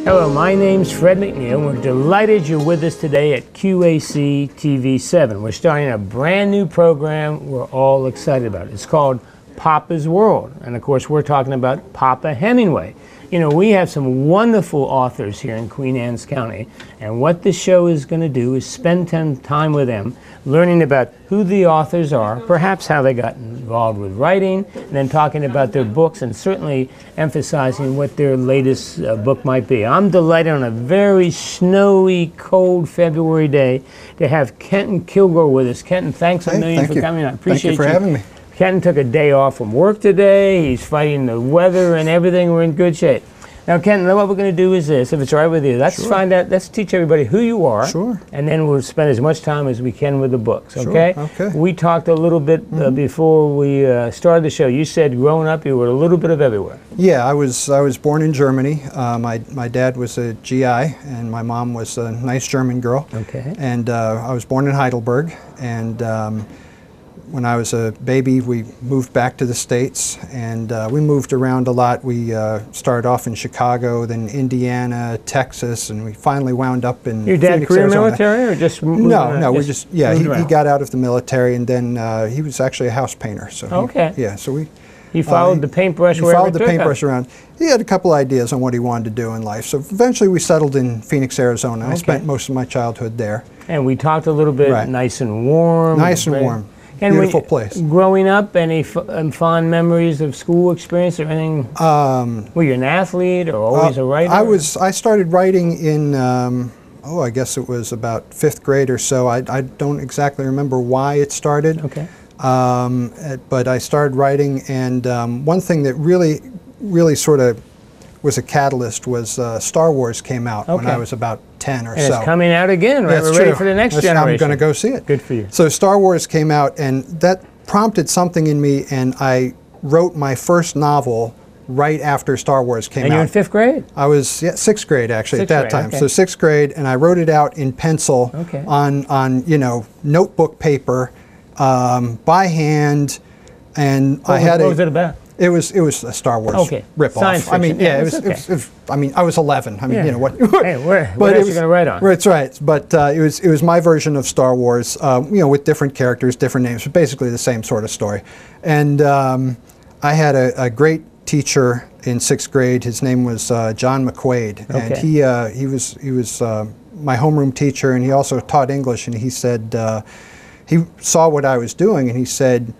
Hello, my name's Fred McNeil. We're delighted you're with us today at QAC TV 7. We're starting a brand new program we're all excited about. It's called Papa's World. And of course, we're talking about Papa Hemingway. You know, we have some wonderful authors here in Queen Anne's County, and what this show is going to do is spend time with them, learning about who the authors are, perhaps how they got involved with writing, and then talking about their books, and certainly emphasizing what their latest book might be. I'm delighted on a very snowy, cold February day to have Kenton Kilgore with us. Kenton, thanks a million for coming. I appreciate you. Thank you for having me. Kenton took a day off from work today. He's fighting the weather and everything. We're in good shape. Now, Kenton, what we're going to do is this, if it's all right with you. Let's find out, let's teach everybody who you are. Sure. And then we'll spend as much time as we can with the books, okay? Sure. Okay. We talked a little bit before we started the show. You said growing up you were a little bit of everywhere. Yeah, I was born in Germany. My dad was a GI, and my mom was a nice German girl. Okay. And I was born in Heidelberg, and when I was a baby, we moved back to the States, and we moved around a lot. We started off in Chicago, then Indiana, Texas, and we finally wound up in Your dad Phoenix, career Arizona. Military, or just No, we just, yeah, he around? got out of the military, and then he was actually a house painter. So He followed the paintbrush wherever followed the it took paintbrush him. around. He had a couple ideas on what he wanted to do in life. So eventually we settled in Phoenix, Arizona. I spent most of my childhood there. And we talked a little bit, nice and warm. Nice and warm. And beautiful place. Growing up, any fond memories of school experience or anything? Were you an athlete or always a writer? I started writing in, I guess it was about 5th grade or so. I don't exactly remember why it started. Okay. But I started writing, and one thing that really sort of was a catalyst was Star Wars came out when I was about 10 or so. And it's coming out again, right? We're ready for the next generation. I'm going to go see it. Good for you. So Star Wars came out, and that prompted something in me, and I wrote my first novel right after Star Wars came out. And you're in 5th grade? I was 6th grade actually at that time. Okay. So 6th grade, and I wrote it out in pencil on notebook paper by hand, and I had What was it about? It was a Star Wars ripoff. Science fiction. I mean, yeah, it was. I mean, I was 11. I mean, you know what? Hey, what else are you going to write on? That's right. But it was my version of Star Wars. With different characters, different names, but basically the same sort of story. And I had a great teacher in 6th grade. His name was John McQuaid, and he was my homeroom teacher, and he also taught English. And he said he saw what I was doing, and he said,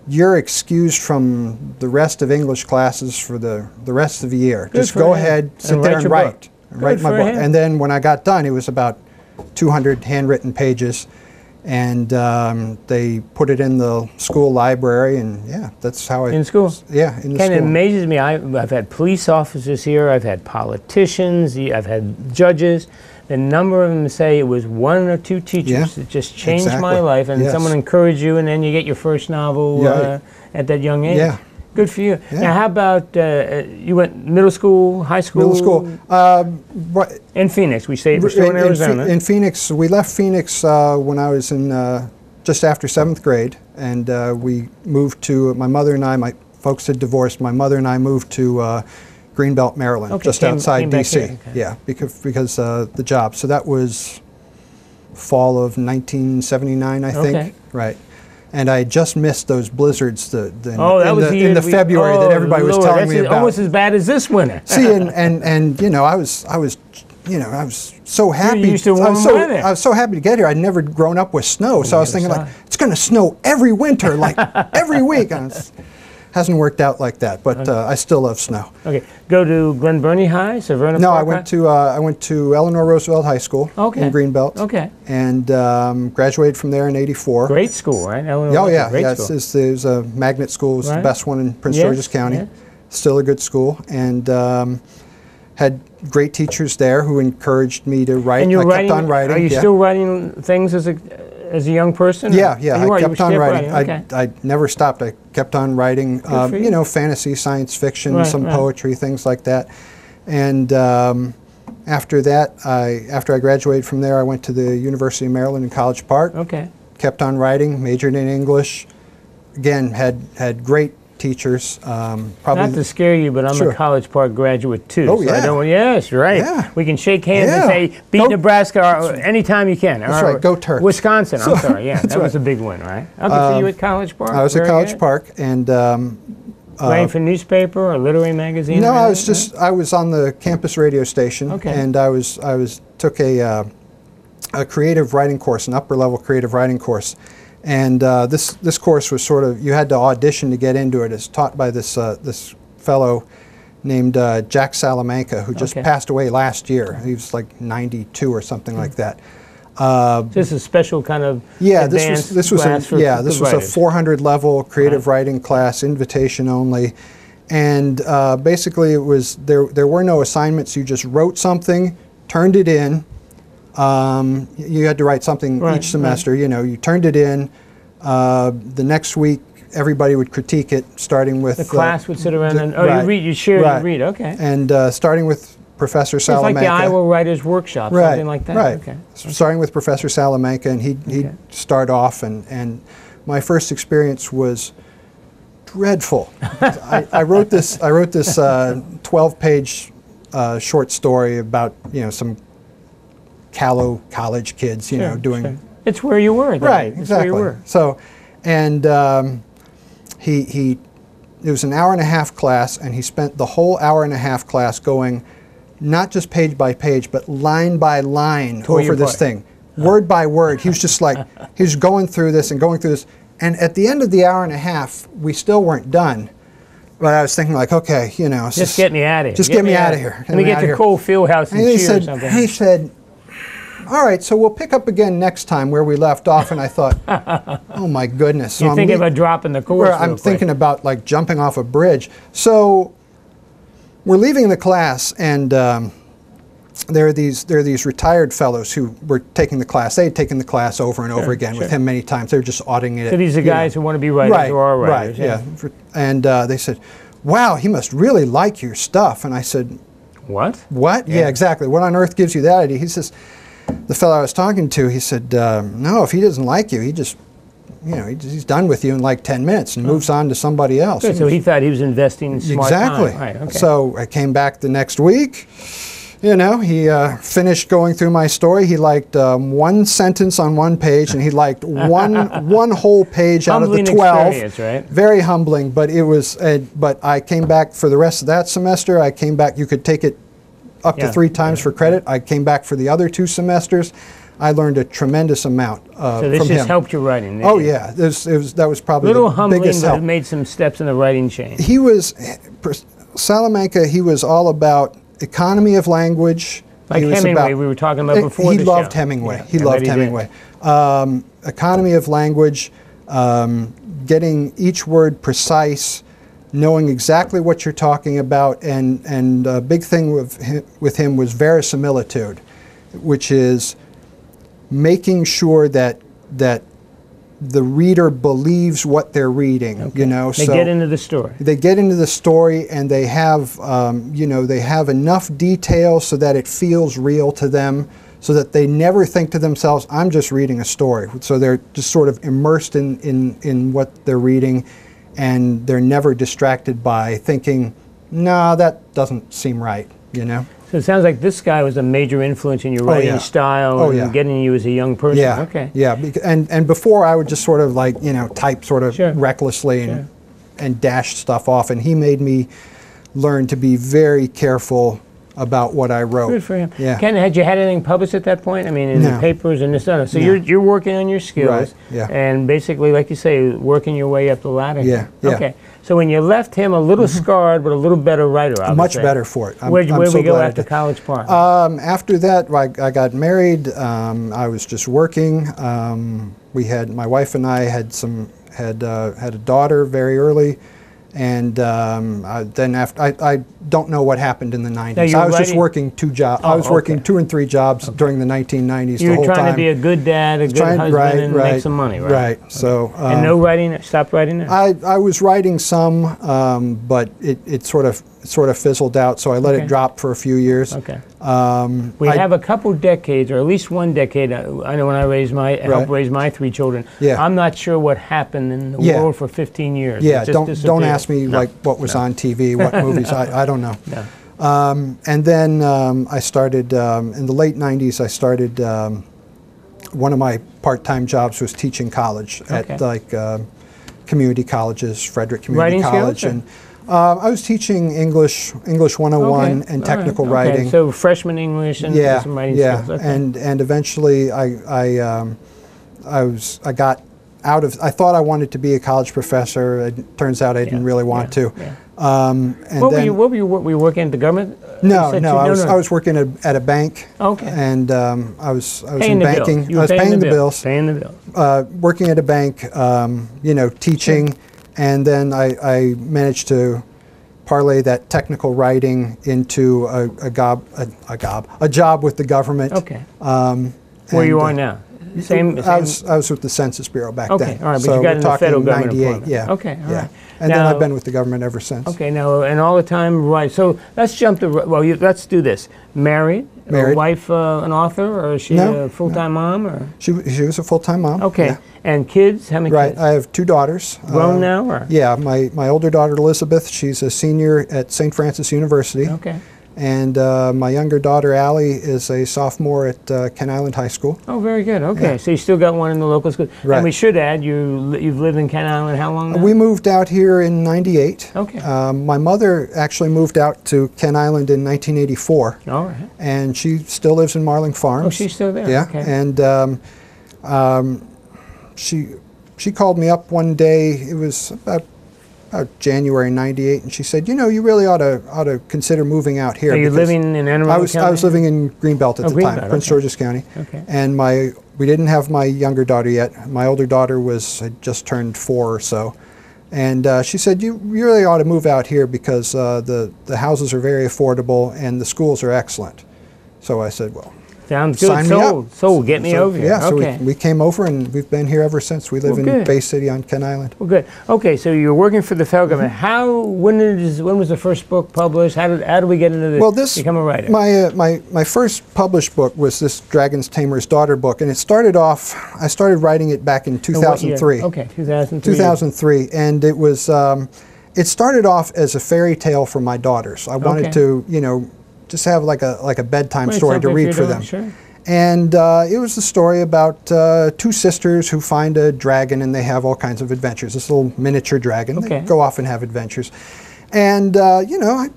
"You're excused from the rest of English classes for the rest of the year. Just go ahead, sit there and write my book." And then when I got done, it was about 200 handwritten pages, and they put it in the school library, and that's how I... In school? Yeah, in the school. It amazes me. I've had police officers here, I've had politicians, I've had judges. The number of them say it was 1 or 2 teachers that just changed my life, and someone encouraged you, and then you get your first novel at that young age. Yeah. Good for you. Now, how about you went middle school, high school? Middle school. In Phoenix. We stayed in Arizona. In Phoenix. We left Phoenix when I was in just after 7th grade, and we moved to, my mother and I, my folks had divorced, my mother and I moved to Greenbelt, Maryland, just outside D.C. Yeah, because the job. So that was fall of 1979, I think. Right. And I just missed those blizzards in the February that everybody was telling me about. Almost as bad as this winter. See, and I was so happy. You're used to warm weather. I was so happy to get here. I'd never grown up with snow, so I was thinking like, it's going to snow every winter, like every week. Hasn't worked out like that, but I still love snow. Okay, go to Glen Burnie High, Severna No, Park I went to Eleanor Roosevelt High School in Greenbelt. Okay. And graduated from there in '84. Great school, right? Eleanor It was a magnet school. It was the best one in Prince George's County. Still a good school, and had great teachers there who encouraged me to write. And I kept on writing. Are you still writing things as a young person? Yeah, I kept on writing. Okay. I never stopped. I kept on writing, fantasy, science fiction, some poetry, things like that. And after that, after I graduated from there, I went to the University of Maryland in College Park. Okay. Kept on writing, majored in English. Again, had great teachers. Probably not to scare you, but I'm Sure. a College Park graduate too. Oh, so yeah. I don't, yes, right. Yeah. We can shake hands Yeah. and say, beat Go- Nebraska anytime you can. That's right. Go Terps. Wisconsin, I'm sorry. Yeah, that right. was a big win, right? Okay, so you at College Park? I was at Very College good. Park, and Writing for newspaper or literary magazine? no, or I was anything? just I was on the campus radio station, Okay. and I took a creative writing course, an upper level creative writing course, and this course was sort of, you had to audition to get into it. It's taught by this this fellow named Jack Salamanca, who just Okay. passed away last year. He was like 92 or something like that. This is a special kind of Yeah, advanced this was class for a writers. 400 level creative Right. writing class, invitation only, and basically it was there were no assignments. You just wrote something, turned it in. You had to write something Right, each semester. You know, you turned it in. The next week, everybody would critique it, starting with The class would sit around and, right, you read, you share, right. you read, okay. and starting with Professor It's like Salamanca. the Iowa Writers Workshop, Right, something like that. right. Okay. Starting with Professor Salamanca, and he'd Okay. start off, and my first experience was dreadful. I wrote this 12-page short story about, you know, some callow college kids, you know, doing Sure. It's where you were. Then. right, It's exactly. Where you were. So, and it was an hour and a half class, and he spent the whole hour and a half class going not just page by page, but line by line Tore you over this apart. thing, word by word. He was just like, he was going through this and going through this. And at the end of the hour and a half, we still weren't done. But I was thinking like, okay, you know. Just get me out of here. Just get me out of here. Let me get to Cole Fieldhouse and And he cheer or said, something. he said, all right, so we'll pick up again next time where we left off. And I thought, oh my goodness. So You're I'm thinking le- about dropping the course. I'm thinking about like jumping off a bridge. So we're leaving the class, and there are these retired fellows who were taking the class. They had taken the class over and over again with him many times. They were just auditing it. So these are you know. guys who want to be writers Right, or are right, writers. yeah. And they said, wow, he must really like your stuff. And I said, What? what? Yeah, exactly. What on earth gives you that idea? He says, the fellow I was talking to, he said, no, if he doesn't like you, he just, you know, he's done with you in like 10 minutes and moves on to somebody else. Good, so he thought he was investing smart Exactly. time. Right, okay. So I came back the next week. You know, he finished going through my story. He liked one sentence on one page, and he liked one whole page out of the Humbling 12. experience, right? Very humbling, but it was. But I came back for the rest of that semester. I came back. You could take it up to 3 times for credit. I came back for the other 2 semesters. I learned a tremendous amount So this from just him. helped your writing. Oh yeah, that was probably Little the humbling, biggest but help. it made some steps in the writing chain. He was Salamanca. He was all about economy of language. Like He was Hemingway, we were talking about before He the loved show. Hemingway. Yeah, He I bet loved he did. Hemingway. Economy of language, getting each word precise, knowing exactly what you're talking about, and a big thing with him was verisimilitude, which is making sure that the reader believes what they're reading. Okay. You know, They get into the story. They get into the story, and they have, you know, they have enough detail so that it feels real to them, so that they never think to themselves, "I'm just reading a story." So they're just sort of immersed in what they're reading, and they're never distracted by thinking, "No, that doesn't seem right." You know. So it sounds like this guy was a major influence in your writing yeah. style Oh, and yeah. getting you as a young person. Yeah. Okay. Yeah. And before I would just sort of like, you know, type sort of Sure. recklessly and dash stuff off, and he made me learn to be very careful about what I wrote. Good for him. Yeah. Ken, had you had anything published at that point? I mean, in the No. papers and this and that. So No. you're working on your skills. Right, yeah. And basically, like you say, working your way up the ladder. Yeah, yeah. Okay. So when you left him a little scarred, but a little better writer, I would Much say. better for it. Where'd I'm so we go glad I after did. College Park? After that, I got married. I was just working. My wife and I had a daughter very early, and then after I don't know what happened in the 90s. you were I was just writing- working 2 jobs. I was okay. working 2 and 3 jobs during the 1990s. you the were whole trying time. to be a good dad, a good husband, and make some money, right? Right. So. And no writing, stopped writing there? I was writing some, but it sort of sort of fizzled out, so I let it drop for a few years. Okay. We have a couple decades, or at least one decade. I know when I helped raise my 3 children. Yeah. I'm not sure what happened in the world for 15 years. Yeah. Don't ask me like what was on TV, what movies. I don't know. No. And then I started in the late '90s. I started one of my part-time jobs was teaching college at like community colleges, Frederick Community College, and I was teaching English 101 and technical writing. So freshman English and some writing skills. Okay. And eventually I got out of. I thought I wanted to be a college professor. It turns out I didn't really want to. Yeah. And were you working at the government? No, I was working at a bank. Okay. And I was paying in banking. I was paying the bills. Paying the bills. Working at a bank, teaching, and then I managed to parlay that technical writing into a job with the government. Okay. Where you are now? Same. I was with the Census Bureau back then. Okay, all right, but so you got into federal government 98, employment. yeah. Okay, all right. And then I've been with the government ever since. Okay, now, and all the time, right. So let's jump to, let's do this. Married? Married. Wife an author, or is she a full-time mom? Or? She was a full-time mom. Okay, yeah. And kids? How many kids? I have 2 daughters. Grown now? Or? Yeah, my older daughter Elizabeth, she's a senior at St. Francis University. Okay. And my younger daughter, Allie, is a sophomore at Kent Island High School. Oh, very good. Okay, so you still got one in the local school. Right. And we should add, you've lived in Kent Island how long now? We moved out here in '98. Okay. My mother actually moved out to Kent Island in 1984. All right. And she still lives in Marling Farms. Oh, she's still there? Yeah. Okay. And she called me up one day. It was about January '98, and she said, you really ought to consider moving out here. Are you living in Anne Arundel County? I was living in Greenbelt at the time, Prince George's County. Okay. And we didn't have my younger daughter yet. My older daughter had just turned 4 or so. And she said, you really ought to move out here because the houses are very affordable and the schools are excellent. So I said, well, sounds good. Sign me up. Sold. Get me over here. Yeah, okay. So we came over and we've been here ever since. We live in Bay City on Kent Island. Well, good. Okay, so you're working for the federal government. When was the first book published? How did we get into this? Well, become a writer? My first published book was this Dragon's Tamer's Daughter book, and it started off. I started writing it back in 2003. Okay, 2003. 2003, and it was. It started off as a fairy tale for my daughters. I wanted to, just have like a bedtime story to read for them. Sure. And it was the story about 2 sisters who find a dragon and they have all kinds of adventures. This little miniature dragon. They go off and have adventures. And, I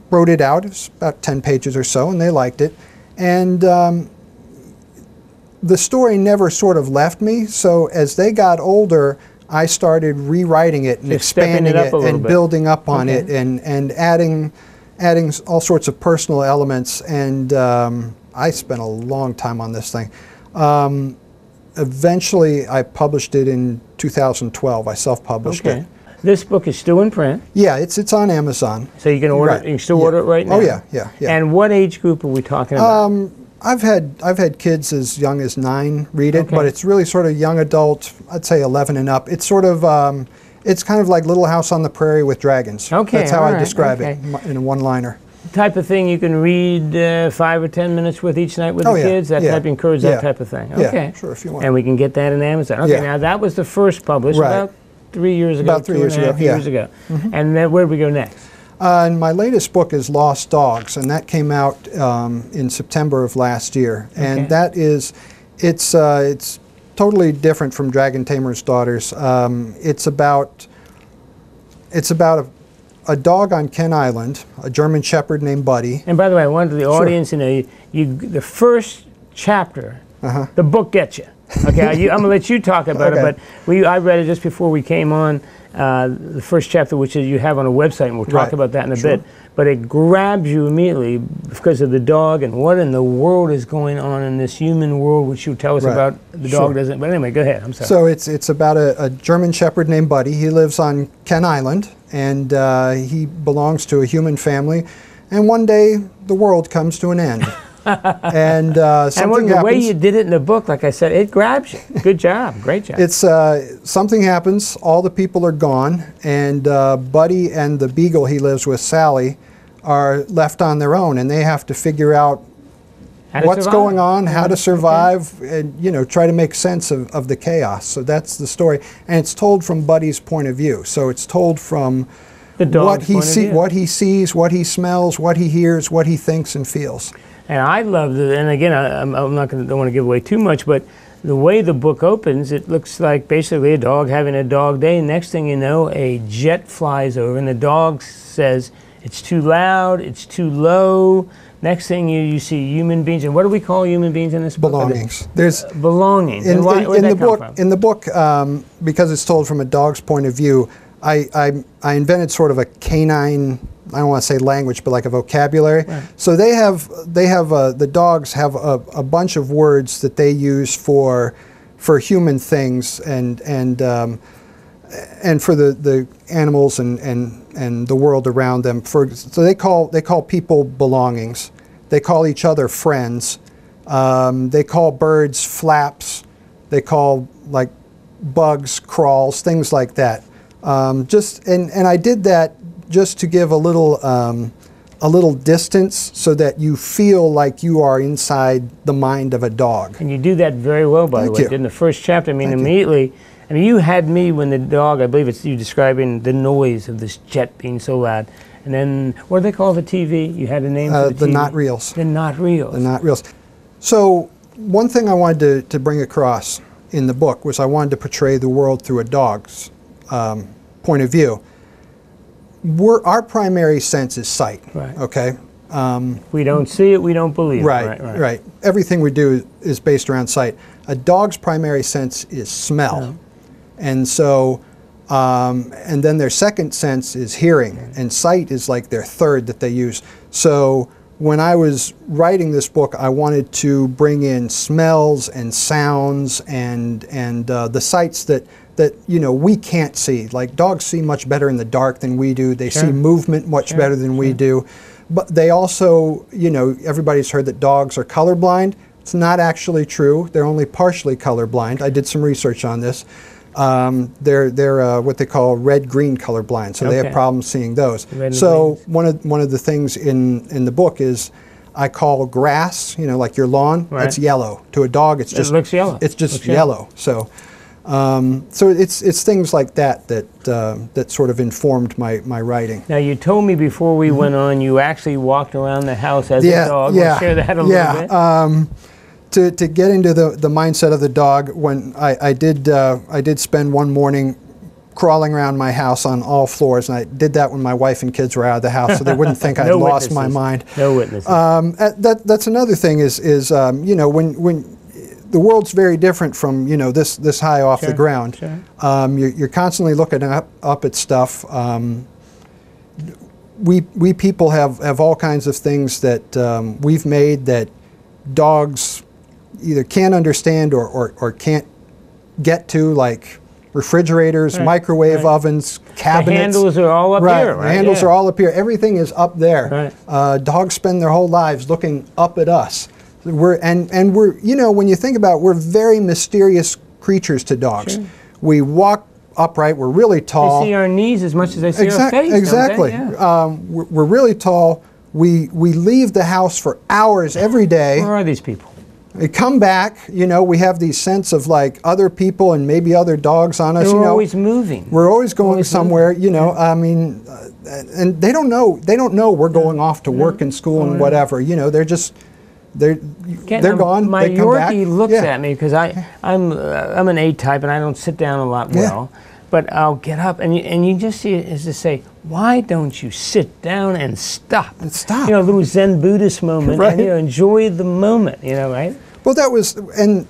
wrote it out. It was about 10 pages or so, and they liked it. And the story never sort of left me. So as they got older, I started rewriting it and expanding it and building up on it and adding all sorts of personal elements, and I spent a long time on this thing. Eventually, I published it in 2012. I self-published it. This book is still in print. Yeah, it's on Amazon. So you can order it. You can still order it right now. Oh yeah. And what age group are we talking about? I've had kids as young as 9 read it, but it's really sort of young adult. I'd say 11 and up. It's sort of it's kind of like Little House on the Prairie with dragons. Okay, that's how I describe it in a one-liner. Type of thing you can read 5 or 10 minutes with each night with the kids. That type encourage that type of thing. Okay, yeah, sure, if you want. And we can get that on Amazon. Okay, now that was the first published about 3 years ago. About 3 years ago. 2.5 years ago. And then where do we go next? And my latest book is Lost Dogs, and that came out in September of last year. And that is, it's totally different from Dragon Tamer's Daughters. It's about a dog on Kent Island, a German Shepherd named Buddy. And by the way, I wanted the audience to know the first chapter, the book gets you. Okay, I'm going to let you talk about it, but I read it just before we came on, the first chapter, which is you have on a website, and we'll talk about that in a bit. But it grabs you immediately because of the dog and what in the world is going on in this human world, which you tell us about. The dog doesn't. But anyway, go ahead. I'm sorry. So it's about a German Shepherd named Buddy. He lives on Kent Island, and he belongs to a human family. And one day, the world comes to an end. And something happens. The way you did it in the book, like I said, it grabs you. Good job. Great job. It's something happens. All the people are gone, and Buddy and the beagle he lives with, Sally, are left on their own, and they have to figure out what's going on, how to survive, and try to make sense of the chaos. So that's the story, and it's told from Buddy's point of view. So it's told from what he sees, what he smells, what he hears, what he thinks and feels. And I love it. And again, I'm not going to, don't want to give away too much, but the way the book opens, it looks like basically a dog having a dog day. Next thing you know, a jet flies over, and the dog says, "It's too loud, it's too low." Next thing you see human beings, and what do we call human beings in this book? Belongings. There's belongings. In the book, because it's told from a dog's point of view, I invented sort of a canine, I don't want to say language, but like a vocabulary. Right. So the dogs have a bunch of words that they use for human things and for the animals and the world around them. So they call people belongings. They call each other friends. They call birds flaps. They call like bugs crawls, things like that. And I did that just to give a little distance so that you feel like you are inside the mind of a dog. And you do that very well, by the way. In the first chapter, I mean, immediately. I mean, you had me when the dog, I believe it's you describing the noise of this jet being so loud. And then, what do they call the TV? You had a name for the TV? The not reels. The not reels. The not reels. So one thing I wanted to bring across in the book was I wanted to portray the world through a dog's point of view. Our primary sense is sight. Right. Okay. We don't see it, we don't believe it. Right. Everything we do is based around sight. A dog's primary sense is smell. Yeah. And so, and then their second sense is hearing, and sight is like their third that they use. So when I was writing this book, I wanted to bring in smells and sounds and the sights that we can't see. Like dogs see much better in the dark than we do. They see movement much better than we do. But they also, everybody's heard that dogs are colorblind. It's not actually true. They're only partially colorblind. I did some research on this. They're what they call red-green colorblind, so they have problems seeing those. So one of the things in the book is I call grass, like your lawn, it's yellow. To a dog, it looks yellow. It's just yellow. So it's things like that sort of informed my writing. Now you told me before we went on, you actually walked around the house as a dog. Yeah. We'll share that a little bit. To get into the mindset of the dog, when I did spend one morning crawling around my house on all floors, and I did that when my wife and kids were out of the house, so they wouldn't think I'd lost my mind. No witnesses. That's another thing is when the world's very different from this high off the ground. Sure. You're constantly looking up at stuff. We people have all kinds of things that we've made that dogs either can't understand or can't get to, like refrigerators, microwave ovens, cabinets. The handles are all up here, right? The handles are all up here. Everything is up there. Right. Dogs spend their whole lives looking up at us. We're when you think about it, we're very mysterious creatures to dogs. Sure. We walk upright. We're really tall. They see our knees as much as they see our face. Exactly. We're really tall. We leave the house for hours every day. Where are these people? We come back, we have these sense of like other people and maybe other dogs on us. We're always moving. We're always going somewhere, I mean, and they don't know we're going off to work and school and whatever. They're just they're gone. My they come back. Yorkie looks at me because I'm an A-type and I don't sit down a lot well. But I'll get up, and you just see it as to say, why don't you sit down and stop? Stop. A little Zen Buddhist moment, and enjoy the moment, right? Well, that was, and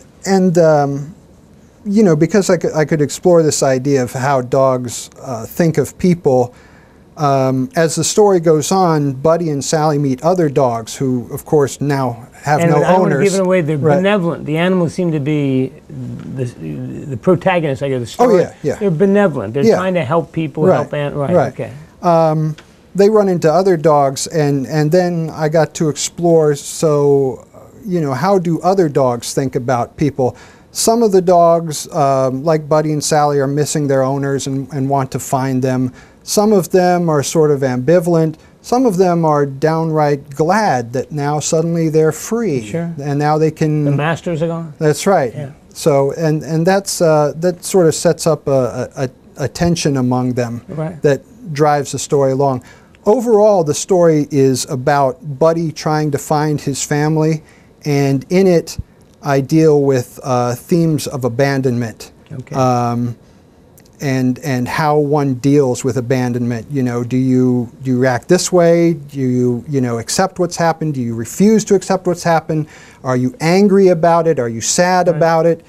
because I could explore this idea of how dogs think of people. As the story goes on, Buddy and Sally meet other dogs who, of course, now have no owners. I don't want to give it away. They're benevolent. The animals seem to be the protagonists, I guess, the story. Oh, yeah. They're benevolent. They're trying to help people, help animals. Okay. They run into other dogs, and then I got to explore, so, how do other dogs think about people? Some of the dogs, like Buddy and Sally, are missing their owners and want to find them. Some of them are sort of ambivalent. some of them are downright glad that now suddenly they're free. Sure. And now they can... The masters are gone? That's right. Yeah. So, and that's, that sort of sets up a tension among them that drives the story along. Overall, the story is about Buddy trying to find his family, and in it, I deal with themes of abandonment. Okay. And how one deals with abandonment. You know, do you react this way? Do you accept what's happened? Do you refuse to accept what's happened? Are you angry about it? Are you sad about it?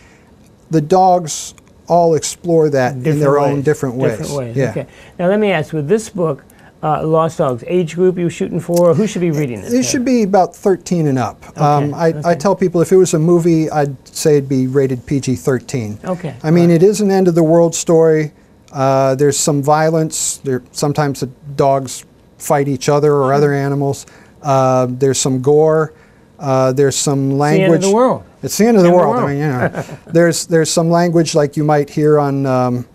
The dogs all explore that in their own different ways. Different ways. Yeah. Okay. Now let me ask, with this book, Lost Dogs, age group you were shooting for? Who should be reading this? It should be about 13 and up. Okay. I tell people if it was a movie, I'd say it'd be rated PG-13. Okay. I mean, it is an end of the world story. There's some violence. Sometimes the dogs fight each other or other animals. There's some gore. There's some language. It's the end of the world. It's the end of the world. I mean, you know, there's some language like you might hear on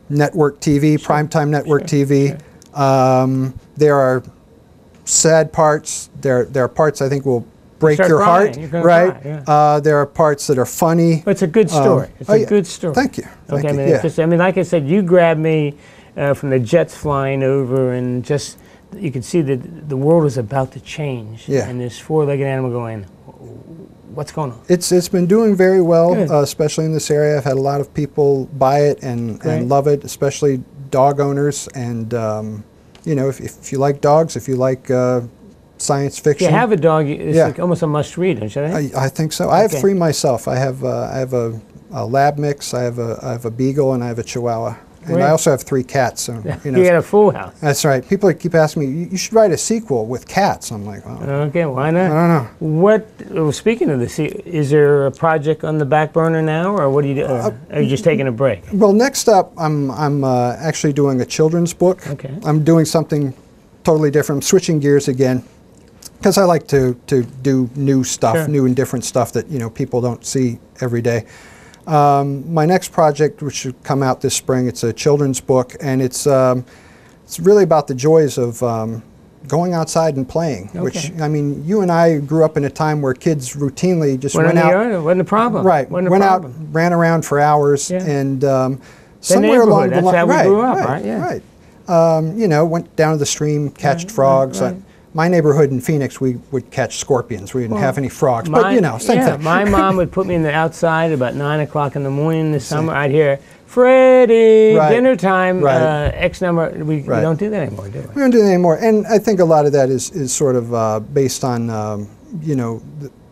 network TV, primetime network TV. There are sad parts. There are parts I think will break your heart, right? Yeah. There are parts that are funny. But it's a good story. It's a good story. Thank you. Okay, I mean, like I said, you grabbed me from the jets flying over, and just you could see that the world is about to change. Yeah. And this four-legged animal going, what's going on? It's been doing very well, especially in this area. I've had a lot of people buy it and love it, especially dog owners. And you know, if you like dogs, if you like science fiction. If you have a dog, it's like almost a must-read, don't you think? I think so. I have three myself. I have a lab mix. I have a beagle, and I have a chihuahua. And I also have 3 cats. So, you know, you got a full house. That's right. People keep asking me, you should write a sequel with cats. I'm like, well, okay, why not? I don't know. Well, speaking of this, is there a project on the back burner now, or what do you do? Are you just taking a break? Well, next up, I'm actually doing a children's book. Okay. I'm doing something totally different. I'm switching gears again, because I like to do new stuff, new and different stuff that people don't see every day. My next project, which should come out this spring, it's a children's book, and it's really about the joys of going outside and playing. Which, I mean, you and I grew up in a time where kids routinely just went out. Wasn't a problem. Right. Went out, ran around for hours, and somewhere along the line, that's how we grew up, right? Yeah. Right. You know, went down to the stream, catched frogs. My neighborhood in Phoenix, we would catch scorpions. We didn't have any frogs, but same thing. My mom would put me in the outside about 9 o'clock in the morning in the summer. I'd hear, Freddie, dinner time, X number. We don't do that anymore, do we? We don't do that anymore. And I think a lot of that is sort of based on, the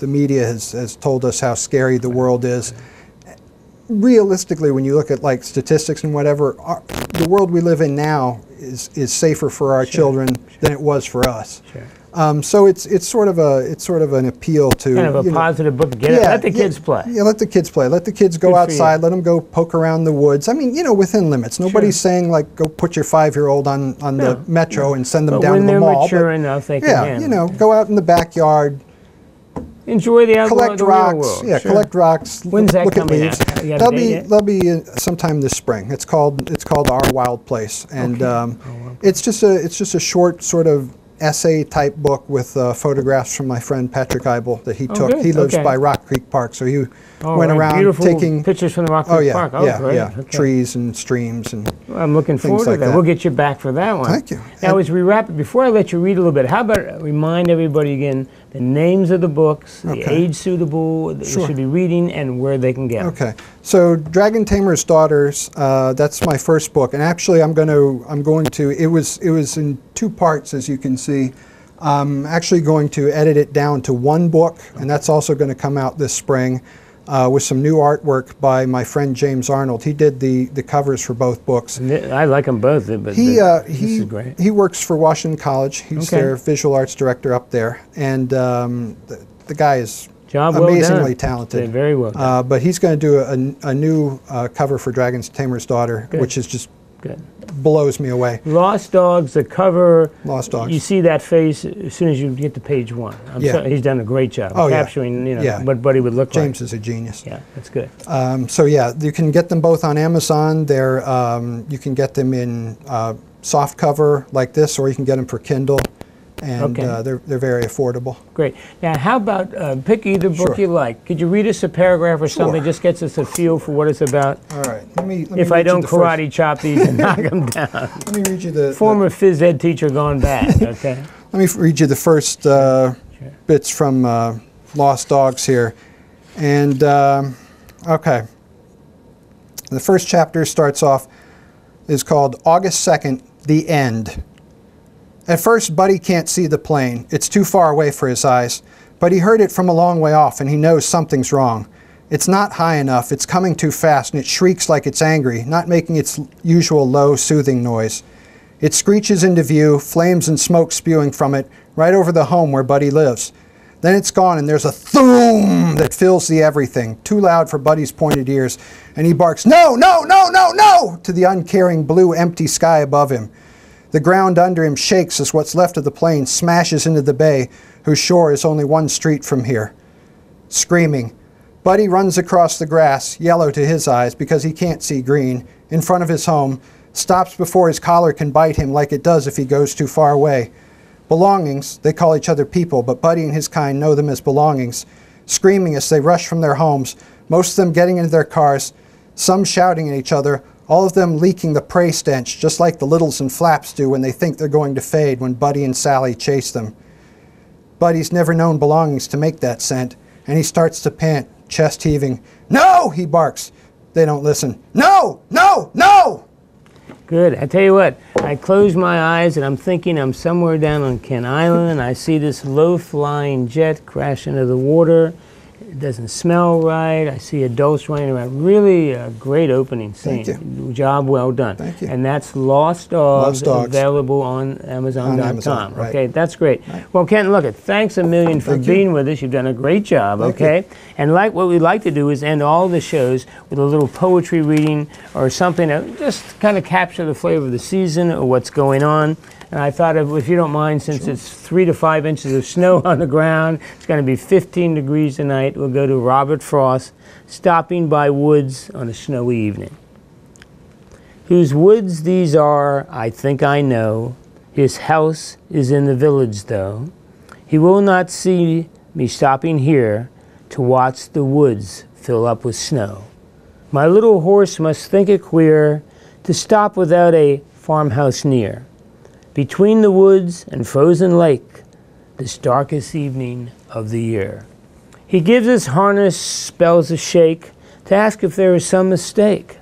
media has told us how scary the world is. Realistically, when you look at like statistics and whatever, the world we live in now is safer for our children than it was for us. So it's sort of an appeal to kind of a positive book. Let the kids play. Yeah, let the kids play. Let the kids go outside. Let them go poke around the woods. I mean, within limits. Nobody's saying like go put your 5-year-old on the metro and send them down to the mall. When they're mature enough, they can. Yeah, go out in the backyard. Enjoy the outdoor, collect rocks. Yeah, collect rocks. When's that coming out? That'll be sometime this spring. It's called Our Wild Place, and it's just a short sort of essay type book with photographs from my friend Patrick Eibel that he took. He lives by Rock Creek Park, so he went around taking pictures from the Rock Creek Park. Trees and streams and. I'm looking forward to that. We'll get you back for that one. Thank you. Now, as we wrap it, before I let you read a little bit, how about remind everybody again the names of the books, the age suitable that you should be reading, and where they can get them. Okay. So, Dragon Tamer's Daughters. That's my first book, and actually, I'm going to. It was in 2 parts, as you can see. I'm actually going to edit it down to 1 book, and that's also going to come out this spring. With some new artwork by my friend James Arnold. He did the covers for both books. I like them both, but this is great. He works for Washington College. He's their visual arts director up there, and the guy is amazingly talented. Very well done. But he's going to do a new cover for Dragon Tamer's Daughter, which is just blows me away. Lost Dogs, the cover. Lost Dogs. You see that face as soon as you get to page 1. He's done a great job capturing what Buddy would look like. James is a genius. Yeah, that's good. So you can get them both on Amazon. You can get them in soft cover like this, or you can get them for Kindle. and they're very affordable. Great. Now, how about pick either book you like? Could you read us a paragraph or something? Just gets us a feel for what it's about. All right. Let me if I don't karate chop these and knock them down. Let me read you the former phys ed teacher gone bad. Okay. Let me read you the first bits from Lost Dogs here, and okay. The first chapter starts off is called August 2nd, The End. At first, Buddy can't see the plane. It's too far away for his eyes. But he heard it from a long way off, and he knows something's wrong. It's not high enough, it's coming too fast, and it shrieks like it's angry, not making its usual low, soothing noise. It screeches into view, flames and smoke spewing from it, right over the home where Buddy lives. Then it's gone, and there's a thoom that fills the everything, too loud for Buddy's pointed ears, and he barks, "No, no, no, no, no!" to the uncaring blue, empty sky above him. The ground under him shakes as what's left of the plane smashes into the bay, whose shore is only one street from here. Screaming, Buddy runs across the grass, yellow to his eyes because he can't see green, in front of his home, stops before his collar can bite him like it does if he goes too far away. Belongings, they call each other people, but Buddy and his kind know them as belongings, screaming as they rush from their homes, most of them getting into their cars, some shouting at each other, all of them leaking the prey stench, just like the littles and flaps do when they think they're going to fade when Buddy and Sally chase them. Buddy's never known belongings to make that scent, and he starts to pant, chest heaving. "No!" he barks. They don't listen. "No! No! No!" Good. I tell you what, I close my eyes and I'm thinking I'm somewhere down on Kent Island. I see this low-flying jet crash into the water. It doesn't smell right. I see adults running around. Really a great opening scene. Thank you. Job well done. Thank you. And that's Lost Dogs, Lost Dogs. Available on Amazon.com. Amazon, right. Okay, that's great. Right. Well, Kenton, look, thanks a million for being with us. You've done a great job, okay? And like what we like to do is end all the shows with a little poetry reading or something that just kind of capture the flavor of the season or what's going on. And I thought, if you don't mind, since it's 3 to 5 inches of snow on the ground, it's going to be 15 degrees tonight, we'll go to Robert Frost, Stopping by Woods on a Snowy Evening. Whose woods these are, I think I know. His house is in the village, though. He will not see me stopping here to watch the woods fill up with snow. My little horse must think it queer to stop without a farmhouse near. Between the woods and frozen lake, this darkest evening of the year. He gives his harness spells a shake to ask if there is some mistake.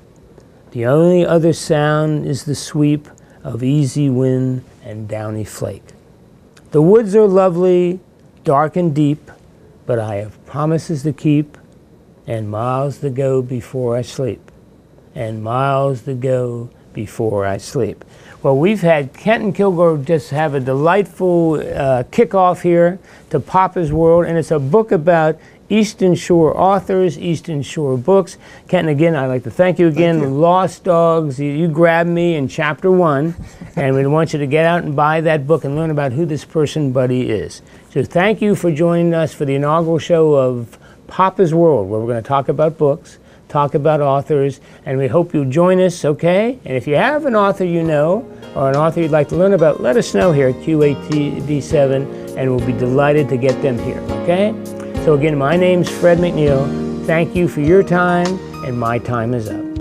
The only other sound is the sweep of easy wind and downy flake. The woods are lovely, dark and deep, but I have promises to keep and miles to go before I sleep. And miles to go before I sleep. Well, we've had Kenton Kilgore just have a delightful kickoff here to Papa's World, and it's a book about Eastern Shore authors, Eastern Shore books. Kenton, again, I'd like to thank you again. Thank you. Lost Dogs, you grabbed me in chapter 1, and we want you to get out and buy that book and learn about who this person Buddy is. So thank you for joining us for the inaugural show of Papa's World, where we're going to talk about books, talk about authors, and we hope you'll join us, okay? And if you have an author you know, or an author you'd like to learn about, let us know here at QATV7, and we'll be delighted to get them here, okay? So again, my name's Fred McNeil. Thank you for your time, and my time is up.